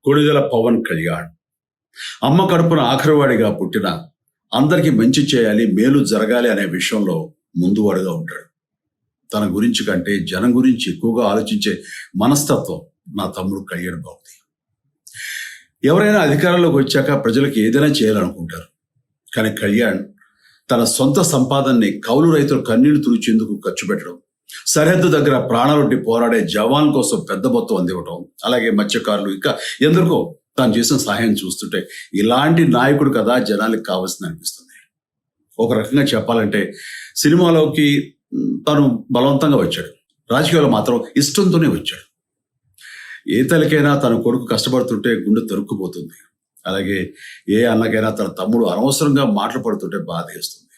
కొణిదెల పవన్ కళ్యాణ్ అమ్మ కడుపున ఆఖరివాడిగా పుట్టిన అందరికీ మంచి చేయాలి, మేలు జరగాలి అనే విషయంలో ముందువాడుగా ఉంటాడు. తన గురించి కంటే జనం గురించి ఎక్కువగా ఆలోచించే మనస్తత్వం నా తమ్ముడు కళ్యాణ్ బాబుది. ఎవరైనా అధికారంలోకి వచ్చాక ప్రజలకు ఏదైనా చేయాలనుకుంటారు. కానీ కళ్యాణ్ తన సొంత సంపాదనని కౌలు రైతుల కన్నీళ్లు తుడిచేందుకు ఖర్చు పెట్టడం, సరిహద్దు దగ్గర ప్రాణాలొడ్డి పోరాడే జవాన్ కోసం పెద్ద మొత్తం అందివ్వడం, అలాగే మత్స్యకారులు ఇంకా ఎందరికో తాను చేసిన సహాయం చూస్తుంటే ఇలాంటి నాయకుడు కదా జనానికి కావాల్సింది అనిపిస్తుంది. ఒక రకంగా చెప్పాలంటే సినిమాలోకి తను బలవంతంగా వచ్చాడు, రాజకీయాల్లో మాత్రం ఇష్టంతోనే వచ్చాడు. ఏ తల్లికైనా తన కొడుకు కష్టపడుతుంటే గుండె తరుక్కుపోతుంది. అలాగే ఏ అన్నకైనా తన తమ్ముడు అనవసరంగా మాటలు పడుతుంటే బాధ వేస్తుంది.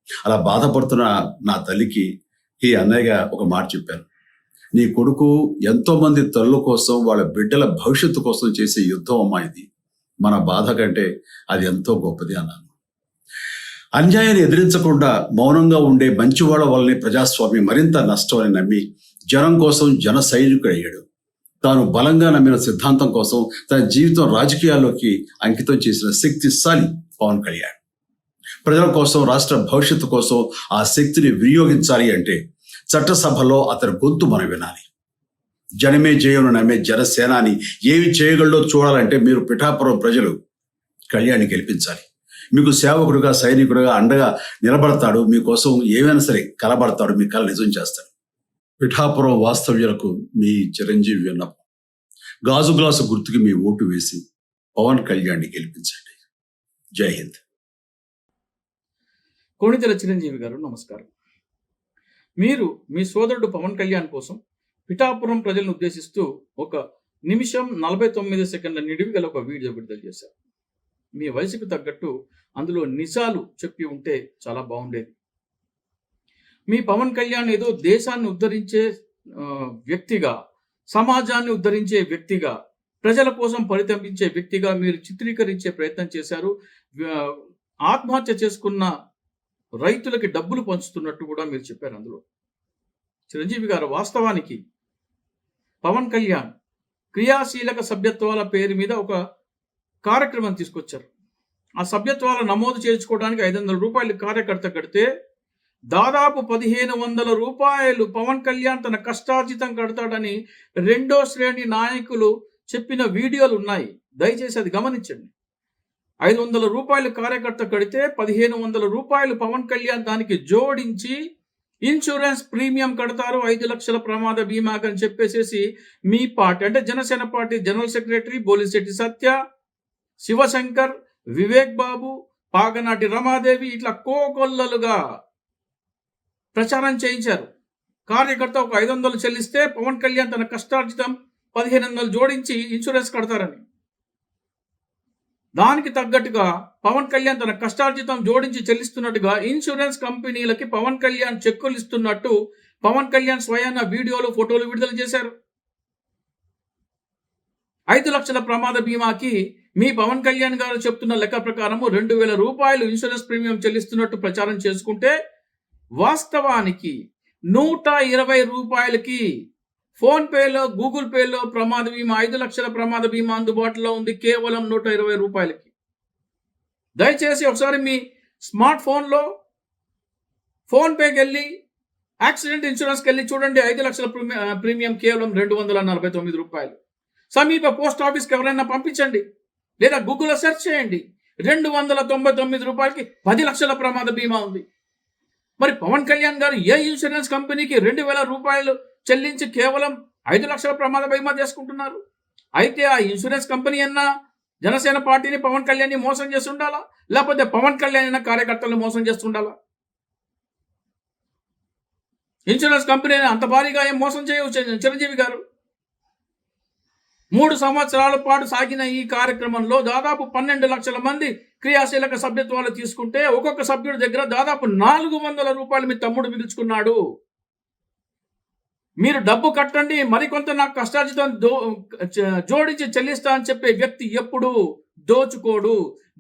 అలా బాధపడుతున్న నా తల్లికి ఈ అన్నయ్యగా ఒక మాట చెప్పాను. నీ కొడుకు ఎంతో మంది తల్లుల కోసం, వాళ్ళ బిడ్డల భవిష్యత్తు కోసం చేసే యుద్ధం అమ్మా ఇది. మన బాధ కంటే అది ఎంతో గొప్పది అన్నాను. అన్యాయాన్ని ఎదిరించకుండా మౌనంగా ఉండే మంచివాళ్ల వల్లనే ప్రజాస్వామ్యం మరింత నష్టం అని నమ్మి జనం కోసం జన సైనికుడు అయ్యాడు. తాను బలంగా నమ్మిన సిద్ధాంతం కోసం తన జీవితం రాజకీయాల్లోకి అంకితం చేసిన శక్తిశాలి పవన్ కళ్యాణ్. ప్రజల కోసం, రాష్ట్ర భవిష్యత్తు కోసం ఆ శక్తిని వినియోగించాలి అంటే చట్టసభలో అతని గొంతు మనం వినాలి. జనమే జయను నమ్మే జనసేనాని ఏమి చేయగలడో చూడాలంటే మీరు పిఠాపురం ప్రజలు కళ్యాణ్ని గెలిపించాలి. మీకు సేవకుడుగా, సైనికుడుగా అండగా నిలబడతాడు. మీకోసం ఏమైనా సరే కలబడతాడు, మీ కళ నిజం చేస్తాడు. పిఠాపురం వాస్తవ్యులకు మీ చిరంజీవి విన్నపం. గాజు గ్లాసు గుర్తుకి మీ ఓటు వేసి పవన్ కళ్యాణ్ని గెలిపించండి. జై హింద్. కొణిదెల చిరంజీవి గారు నమస్కారం. మీరు మీ సోదరుడు పవన్ కళ్యాణ్ కోసం పిఠాపురం ప్రజలను ఉద్దేశిస్తూ 1 నిమిషం 49 సెకండ్ల నిడివి గల ఒక వీడియో విడుదల చేశారు. మీ వయసుకు తగ్గట్టు అందులో నిజాలు చెప్పి ఉంటే చాలా బాగుండేది. మీ పవన్ కళ్యాణ్ ఏదో దేశాన్ని ఉద్ధరించే వ్యక్తిగా, సమాజాన్ని ఉద్ధరించే వ్యక్తిగా, ప్రజల కోసం పరితపించే వ్యక్తిగా మీరు చిత్రీకరించే ప్రయత్నం చేశారు. ఆత్మహత్య చేసుకున్న రైతులకి డబ్బులు పంచుతున్నట్టు కూడా మీరు చెప్పారు. అందులో చిరంజీవి గారు వాస్తవానికి పవన్ కళ్యాణ్ క్రియాశీలక సభ్యత్వాల పేరు మీద ఒక కార్యక్రమం తీసుకొచ్చారు. ఆ సభ్యత్వాల నమోదు చేయించుకోవడానికి 500 రూపాయలు కార్యకర్త కడితే దాదాపు 1500 రూపాయలు పవన్ కళ్యాణ్ తన కష్టార్జితం కడతాడని 2వ శ్రేణి నాయకులు చెప్పిన వీడియోలు ఉన్నాయి. దయచేసి అది గమనించండి. 500 రూపాయలు కార్యకర్త కడితే 1500 రూపాయలు పవన్ కళ్యాణ్ దానికి జోడించి ఇన్సూరెన్స్ ప్రీమియం కడతారు, 5 లక్షల ప్రమాద బీమాకి అని చెప్పేసేసి మీ పార్టీ అంటే Janasena party general secretary Bolisetti Satya, Shivashankar, Vivek Babu, Paganati Ramadevi ఇట్లా కోకొల్లలుగా ప్రచారం చేయించారు. కార్యకర్త ఒక 500 చెల్లిస్తే పవన్ కళ్యాణ్ తన కష్టార్జితం 1500 జోడించి ఇన్సూరెన్స్ కడతారని. దానికి తగ్గట్టుగా పవన్ కళ్యాణ్ తన కష్టార్జితం జోడించి చెల్లిస్తున్నట్టుగా ఇన్సూరెన్స్ కంపెనీలకి పవన్ కళ్యాణ్ చెక్కులు ఇస్తున్నట్టు పవన్ కళ్యాణ్ స్వయాన వీడియోలు, ఫోటోలు విడుదల చేశారు. 5 లక్షల ప్రమాద బీమాకి మీ పవన్ కళ్యాణ్ గారు చెప్తున్న లెక్క ప్రకారము 2000 రూపాయలు ఇన్సూరెన్స్ ప్రీమియం చెల్లిస్తున్నట్టు ప్రచారం చేసుకుంటే వాస్తవానికి 120 రూపాయలకి ఫోన్ పేలో, గూగుల్ పేలో ప్రమాద బీమా 5 లక్షల ప్రమాద బీమా అందుబాటులో ఉంది కేవలం 120 రూపాయలకి. దయచేసి ఒకసారి మీ స్మార్ట్ ఫోన్లో ఫోన్ పేకి వెళ్ళి యాక్సిడెంట్ ఇన్సూరెన్స్కి వెళ్ళి చూడండి. 5 లక్షల ప్రీమియం కేవలం 249 రూపాయలు. సమీప పోస్ట్ ఆఫీస్కి ఎవరైనా పంపించండి, లేదా గూగుల్లో సెర్చ్ చేయండి. 299 రూపాయలకి 10 లక్షల ప్రమాద బీమా ఉంది. మరి పవన్ కళ్యాణ్ గారు ఏ ఇన్సూరెన్స్ కంపెనీకి 2000 రూపాయలు చెల్లించి కేవలం 5 లక్షల ప్రమాద బీమా చేసుకుంటున్నారు? అయితే ఆ ఇన్సూరెన్స్ కంపెనీ అన్నా జనసేన పార్టీని, పవన్ కళ్యాణ్ని మోసం చేసి ఉండాలా, లేకపోతే పవన్ కళ్యాణ్ అయినా కార్యకర్తలను మోసం చేస్తుండాలా? ఇన్సూరెన్స్ కంపెనీని అంత భారీగా ఏం మోసం చేయవు చిరంజీవి గారు. 3 సంవత్సరాల పాటు సాగిన ఈ కార్యక్రమంలో దాదాపు 12 లక్షల మంది క్రియాశీలక సభ్యత్వాలు తీసుకుంటే ఒక్కొక్క సభ్యుడి దగ్గర దాదాపు 400 రూపాయలు మీ తమ్ముడు మిగుల్చుకున్నాడు. మీరు డబ్బు కట్టండి, మరికొంత నాకు కష్టార్జితం జోడించి చెల్లిస్తా అని చెప్పే వ్యక్తి ఎప్పుడు దోచుకోడు.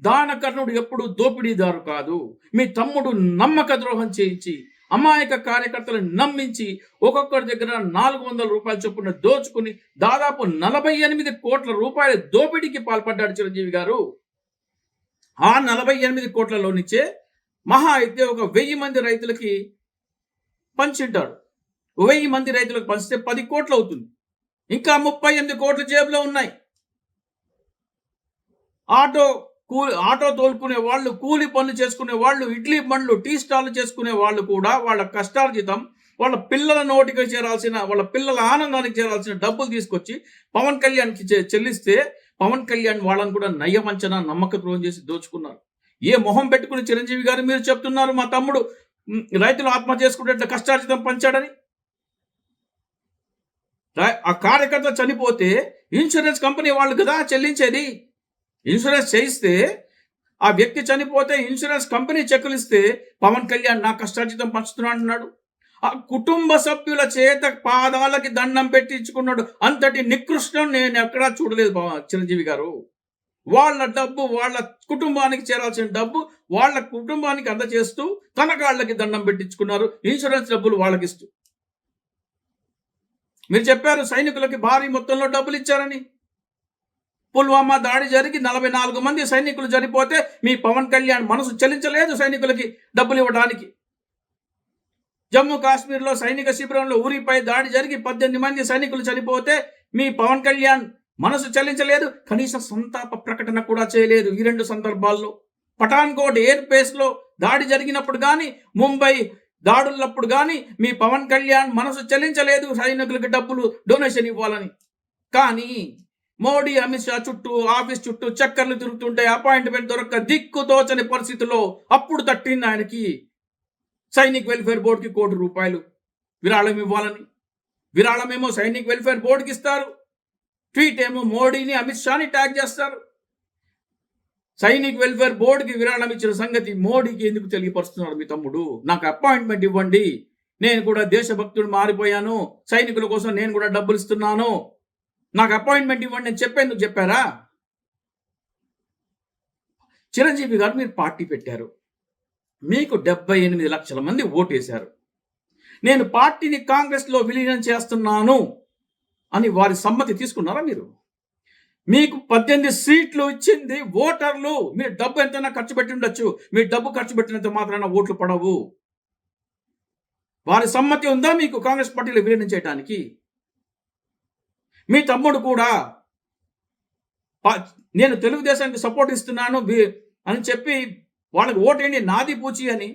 దానకర్ణుడు ఎప్పుడు దోపిడీదారు కాదు. మీ తమ్ముడు నమ్మక ద్రోహం చేయించి అమాయక కార్యకర్తలను నమ్మించి ఒక్కొక్కరి దగ్గర 400 రూపాయల చొప్పున దోచుకుని దాదాపు 48 కోట్ల రూపాయల దోపిడీకి పాల్పడ్డాడు చిరంజీవి గారు. ఆ 48 కోట్లలో నుంచే మహా అయితే ఒక 1000 మంది రైతులకి పంచింటాడు. 1000 మంది రైతులకు పంచితే 10 కోట్లు అవుతుంది. ఇంకా 38 కోట్ల జేబులో ఉన్నాయి. ఆటో తోలుకునే వాళ్ళు, కూలి పనులు చేసుకునే వాళ్ళు, ఇడ్లీ బండ్లు, టీ స్టాల్లు చేసుకునే వాళ్ళు కూడా వాళ్ళ కష్టార్జితం, వాళ్ళ పిల్లల నోటికి చేరాల్సిన, వాళ్ళ పిల్లల ఆనందానికి చేరాల్సిన డబ్బులు తీసుకొచ్చి పవన్ కళ్యాణ్కి చెల్లిస్తే పవన్ కళ్యాణ్ వాళ్ళని కూడా నయ్యవంచన, నమ్మక ద్రోహం చేసి దోచుకున్నారు. ఏ మొహం పెట్టుకుని చిరంజీవి గారు మీరు చెప్తున్నారు మా తమ్ముడు రైతులు ఆత్మహత్య చేసుకునేట్టు కష్టార్జితం పంచాడని? ఆ కార్యకర్త చనిపోతే ఇన్సూరెన్స్ కంపెనీ వాళ్ళు కదా చెల్లించేది. ఇన్సూరెన్స్ చేయిస్తే ఆ వ్యక్తి చనిపోతే ఇన్సూరెన్స్ కంపెనీ చెక్కులు ఇస్తే పవన్ కళ్యాణ్ నా కష్టార్జితం పంచుతున్నా అంటున్నాడు. ఆ కుటుంబ సభ్యుల చేత పాదాలకి దండం పెట్టించుకున్నాడు. అంతటి నికృష్టం నేను ఎక్కడా చూడలేదు చిరంజీవి గారు. వాళ్ళ డబ్బు, వాళ్ళ కుటుంబానికి చేరాల్సిన డబ్బు వాళ్ళ కుటుంబానికి అందజేస్తూ తన కాళ్ళకి దండం పెట్టించుకున్నారు, ఇన్సూరెన్స్ డబ్బులు వాళ్ళకిస్తూ. మీరు చెప్పారు సైనికులకి భారీ మొత్తంలో డబ్బులు ఇచ్చారని. పుల్వామా దాడి జరిగి 44 మంది సైనికులు చనిపోతే మీ పవన్ కళ్యాణ్ మనసు చలించలేదు సైనికులకి డబ్బులు ఇవ్వడానికి. జమ్మూ కాశ్మీర్లో సైనిక శిబిరంలో ఊరిపై దాడి జరిగి 18 మంది సైనికులు చనిపోతే మీ పవన్ కళ్యాణ్ మనసు చలించలేదు. కనీస సంతాప ప్రకటన కూడా చేయలేదు. ఈ 2 సందర్భాల్లో పఠాన్కోట్ ఎయిర్ బేస్లో దాడి జరిగినప్పుడు కానీ, ముంబై దాడులప్పుడు కానీ మీ పవన్ కళ్యాణ్ మనసు చలించలేదు సైనికులకు డబ్బులు డొనేషన్ ఇవ్వాలని. కానీ మోడీ, అమిత్ షా చుట్టూ, ఆఫీస్ చుట్టూ చక్కర్లు తిరుగుతుంటే అపాయింట్మెంట్ దొరక్క దిక్కు తోచని పరిస్థితుల్లో అప్పుడు తట్టింది ఆయనకి సైనిక్ వెల్ఫేర్ బోర్డుకి ₹1 కోటి విరాళం ఇవ్వాలని. విరాళమేమో సైనిక్ వెల్ఫేర్ బోర్డుకి ఇస్తారు, ట్వీట్ ఏమో మోడీని, అమిత్ షాని ట్యాగ్ చేస్తారు. సైనిక్ వెల్ఫేర్ బోర్డుకి విరాళం ఇచ్చిన సంగతి మోడీకి ఎందుకు తెలియపరుస్తున్నారు మీ తమ్ముడు? నాకు అపాయింట్మెంట్ ఇవ్వండి, నేను కూడా దేశభక్తుడు మారిపోయాను, సైనికుల కోసం నేను కూడా డబ్బులు ఇస్తున్నాను, నాకు అపాయింట్మెంట్ ఇవ్వండి అని చెప్పేందుకు చెప్పారా? చిరంజీవి గారు మీరు పార్టీ పెట్టారు, మీకు 78 లక్షల మంది ఓటేశారు. నేను పార్టీని కాంగ్రెస్లో విలీనం చేస్తున్నాను అని వారి సమ్మతి తీసుకున్నారా మీరు? మీకు 18 సీట్లు ఇచ్చింది ఓటర్లు. మీరు డబ్బు ఎంతైనా ఖర్చు పెట్టి ఉండొచ్చు, మీ డబ్బు ఖర్చు పెట్టినంత మాత్రాన ఓట్లు పడవు. వారి సమ్మతి ఉందా మీకు కాంగ్రెస్ పార్టీలో విలీనం చేయడానికి? మీ తమ్ముడు కూడా నేను తెలుగుదేశానికి సపోర్ట్ ఇస్తున్నాను అని చెప్పి వాళ్ళకి ఓటేండి నాది పూచి అని,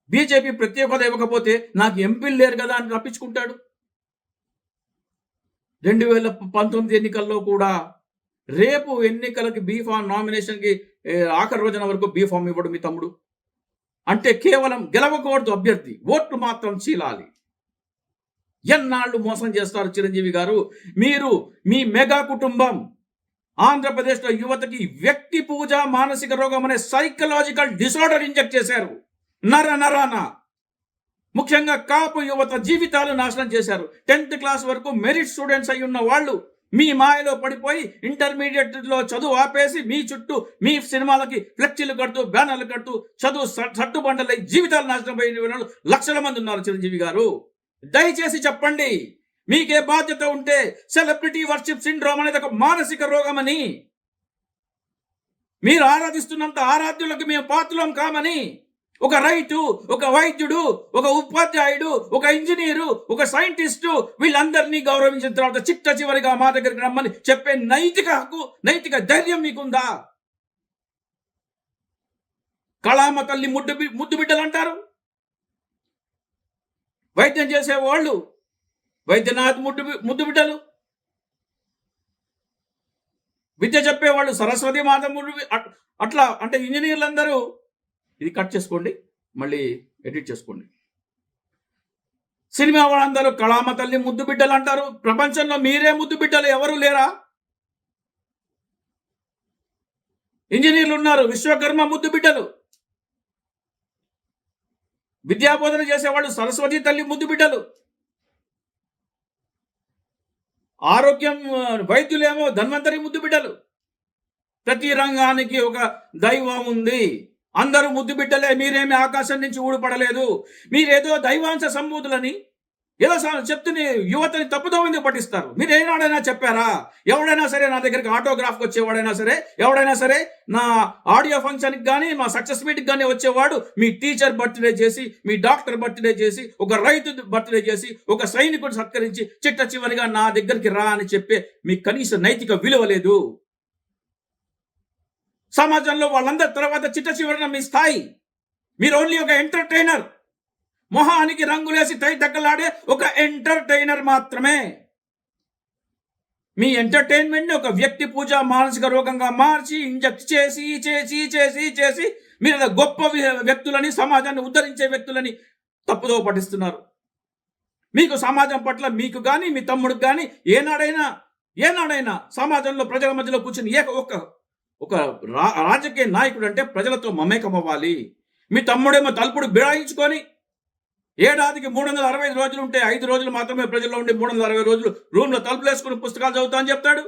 బీజేపీ ప్రత్యేక హోదా ఇవ్వకపోతే నాకు ఎంపీలు లేరు కదా అని రప్పించుకుంటాడు. 2019 ఎన్నికల్లో కూడా రేపు ఎన్నికలకి బీఫామ్ నామినేషన్కి ఆఖరి రోజున వరకు బీఫామ్ ఇవ్వడు మీ తమ్ముడు. అంటే కేవలం గెలవకూడదు అభ్యర్థి, ఓట్లు మాత్రం చీలాలి. ఎన్నాళ్ళు మోసం చేస్తారు చిరంజీవి గారు? మీరు మీ మెగా కుటుంబం ఆంధ్రప్రదేశ్లో యువతకి వ్యక్తి పూజ, మానసిక రోగం అనే సైకలాజికల్ డిసార్డర్ ఇంజెక్ట్ చేశారు నరాన. ముఖ్యంగా కాపు యువత జీవితాలు నాశనం చేశారు. 10th క్లాస్ వరకు మెరిట్ స్టూడెంట్స్ అయి ఉన్న వాళ్ళు మీ మాయలో పడిపోయి ఇంటర్మీడియట్లో చదువు ఆపేసి మీ చుట్టూ మీ సినిమాలకి ఫ్లెక్సీలు కడుతూ, బ్యానర్లు కడుతూ చదువు సట్టుబండలై జీవితాలు నాశనం అయిన లక్షల మంది ఉన్నారు. చిరంజీవి గారు దయచేసి చెప్పండి, మీకే బాధ్యత ఉంటే సెలబ్రిటీ వర్షిప్ సిండ్రోమ్ అనేది ఒక మానసిక రోగమని, మీరు ఆరాధిస్తున్నంత ఆరాధ్యులకు మేము పాత్రలం కామని, ఒక రైతు, ఒక వైద్యుడు, ఒక ఉపాధ్యాయుడు, ఒక ఇంజనీరు, ఒక సైంటిస్టు వీళ్ళందరినీ గౌరవించిన తర్వాత చిట్ట చివరిగా మా దగ్గరికి రమ్మని చెప్పే నైతిక హక్కు, నైతిక ధైర్యం మీకుందా? కళామ తల్లి ముద్దు బిడ్డలు అంటారు. వైద్యం చేసేవాళ్ళు వైద్యనాథ్ ముద్దు బిడ్డలు, విద్య చెప్పేవాళ్ళు సరస్వతి మాత అట్లా అంటే ఇంజనీర్లు అందరూ. ఇది కట్ చేసుకోండి, మళ్ళీ ఎడిట్ చేసుకోండి. సినిమా వాళ్ళందరూ కళామ తల్లి ముద్దు బిడ్డలు అంటారు. ప్రపంచంలో మీరే ముద్దు బిడ్డలు ఎవరు లేరా? ఇంజనీర్లు ఉన్నారు, విశ్వకర్మ ముద్దు బిడ్డలు. విద్యాబోధన చేసేవాళ్ళు సరస్వతి తల్లి ముద్దు బిడ్డలు. ఆరోగ్యం వైద్యులేమో ధన్వంతరి ముద్దు బిడ్డలు. ప్రతి రంగానికి ఒక దైవం ఉంది. అందరూ ముద్దు బిడ్డలే, మీరేమి ఆకాశం నుంచి ఊడిపడలేదు. మీరేదో దైవాంశ సంబూతులని ఏదో చెప్తుని యువతని తప్పుదోవని పట్టిస్తారు. మీరు ఏనాడైనా చెప్పారా? ఎవడైనా సరే నా దగ్గరికి ఆటోగ్రాఫ్కి వచ్చేవాడైనా సరే, ఎవడైనా సరే నా ఆడియో ఫంక్షన్కి కానీ మా సక్సెస్ మీట్కి కానీ వచ్చేవాడు మీ టీచర్ బర్త్డే చేసి, మీ డాక్టర్ బర్త్డే చేసి, ఒక రైతు బర్త్డే చేసి, ఒక సైనికుడు సత్కరించి చిట్ట చివరిగా నా దగ్గరికి రా అని చెప్పే మీ కనీస నైతిక విలువ లేదు. సమాజంలో వాళ్ళందరి తర్వాత చిట్ట చివరిన మీ స్థాయి. మీరు ఓన్లీ ఒక ఎంటర్టైనర్, మొహానికి రంగులేసి తై తగ్గలాడే ఒక ఎంటర్టైనర్ మాత్రమే. మీ ఎంటర్టైన్మెంట్ ఒక వ్యక్తి పూజ మానసిక రోగంగా మార్చి ఇంజెక్ట్ చేసి చేసి చేసి చేసి మీరు గొప్ప వ్యక్తులని, సమాజాన్ని ఉద్ధరించే వ్యక్తులని తప్పుదో పట్టిస్తున్నారు. మీకు సమాజం పట్ల మీకు కానీ మీ తమ్ముడికి కానీ ఏనాడైనా సమాజంలో ప్రజల మధ్యలో కూర్చొని ఒక రాజకీయ నాయకుడు అంటే ప్రజలతో మమేకం అవ్వాలి. మీ తమ్ముడేమో తలుపుడు బిడాయించుకొని ఏడాదికి 365 రోజులు ఉంటే 5 రోజులు మాత్రమే ప్రజల్లో ఉండి 360 రోజులు రూమ్లో తలుపులు వేసుకుని పుస్తకాలు చదువుతా అని చెప్తాడు.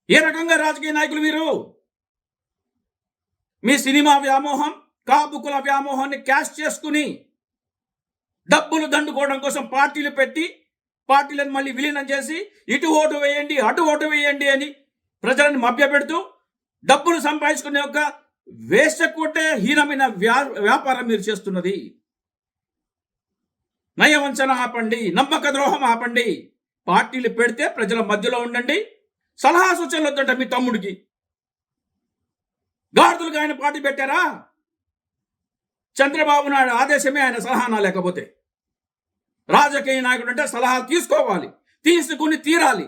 ఏ రకంగా రాజకీయ నాయకులు మీరు? మీ సినిమా వ్యామోహం, కాపుకుల వ్యామోహాన్ని క్యాష్ చేసుకుని డబ్బులు దండుకోవడం కోసం పార్టీలు పెట్టి, పార్టీలను మళ్ళీ విలీనం చేసి ఇటు ఓటు వేయండి అటు ఓటు వేయండి అని ప్రజలను మభ్యపెడుతూ డబ్బులు సంపాదించుకునే ఒక వేషకొట్టే హీనమైన వ్యాపారం మీరు చేస్తున్నది. నయవంచన ఆపండి, నమ్మక ద్రోహం ఆపండి. పార్టీలు పెడితే ప్రజల మధ్యలో ఉండండి. సలహా సూచనలు వద్దంట మీ తమ్ముడికి. గాడిదలుగా ఆయన పార్టీ పెట్టారా? చంద్రబాబు నాయుడు ఆదేశమే ఆయన సలహానా? లేకపోతే రాజకీయ నాయకుడు అంటే సలహాలు తీసుకోవాలి, తీసుకుని తీరాలి.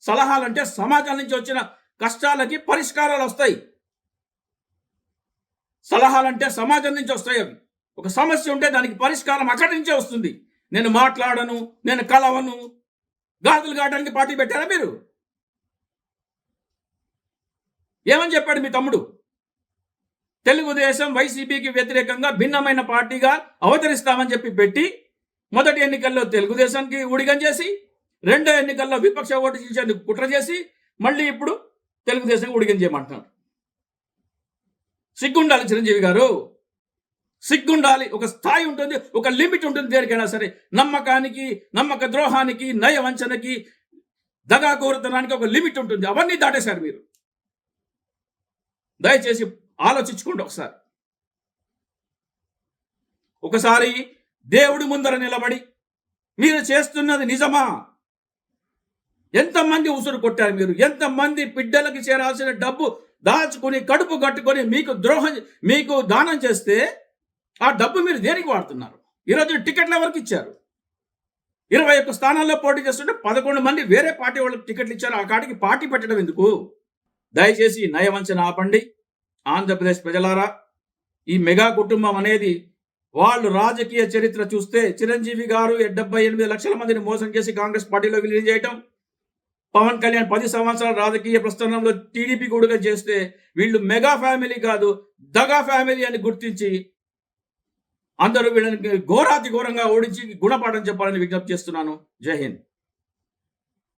సలహాలంటే సమాజం నుంచి వచ్చిన కష్టాలకి పరిష్కారాలు వస్తాయి. సలహాలంటే సమాజం నుంచి వస్తాయి. అవి ఒక సమస్య ఉంటే దానికి పరిష్కారం అక్కడి నుంచే వస్తుంది. నేను మాట్లాడను, నేను కలవను, గాజులు కావడానికి పార్టీ పెట్టారా మీరు? ఏమని చెప్పాడు మీ తమ్ముడు? తెలుగుదేశం వైసీపీకి వ్యతిరేకంగా భిన్నమైన పార్టీగా అవతరిస్తామని చెప్పి పెట్టి, మొదటి ఎన్నికల్లో తెలుగుదేశానికి ఊడిగం చేసి, రెండో ఎన్నికల్లో విపక్ష ఓటు చేసేందుకు కుట్ర చేసి, మళ్ళీ ఇప్పుడు తెలుగుదేశం ఊడిగం చేయమంటున్నారు. సిగ్గుండాలి చిరంజీవి గారు, సిగ్గుండాలి. ఒక స్థాయి ఉంటుంది, ఒక లిమిట్ ఉంటుంది దేనికైనా సరే. నమ్మకానికి, నమ్మక ద్రోహానికి, నయ వంచనకి, దగాకోరుతనానికి ఒక లిమిట్ ఉంటుంది. అవన్నీ దాటేశారు మీరు. దయచేసి ఆలోచించుకోండి ఒకసారి దేవుడి ముందర నిలబడి మీరు చేస్తున్నది నిజమా? ఎంతమంది ఉసురు కొట్టారు మీరు? ఎంతమంది బిడ్డలకి చేరాల్సిన డబ్బు దాచుకొని కడుపు కట్టుకొని మీకు దానం చేస్తే ఆ డబ్బు మీరు దేనికి వాడుతున్నారు? ఈరోజు టికెట్లు ఎవరికి ఇచ్చారు? 21 స్థానాల్లో పోటీ చేస్తుంటే 11 మంది వేరే పార్టీ వాళ్ళకి టికెట్లు ఇచ్చారు. ఆ కాటికి పార్టీ పెట్టడం ఎందుకు? దయచేసి నయవంచన ఆపండి. ఆంధ్రప్రదేశ్ ప్రజలారా, ఈ మెగా కుటుంబం అనేది వాళ్ళు రాజకీయ చరిత్ర చూస్తే చిరంజీవి గారు 78 లక్షల మందిని మోసం చేసి కాంగ్రెస్ పార్టీలో విలీనం చేయటం, పవన్ కళ్యాణ్ 10 సంవత్సరాల రాజకీయ ప్రస్థానంలో టీడీపీ కూడా చేస్తే వీళ్ళు మెగా ఫ్యామిలీ కాదు దగా ఫ్యామిలీ అని గుర్తించి అందరూ వీళ్ళని ఘోరాతి ఘోరంగా ఓడించి గుణపాఠం చెప్పాలని విజ్ఞప్తి చేస్తున్నాను. జై హింద్.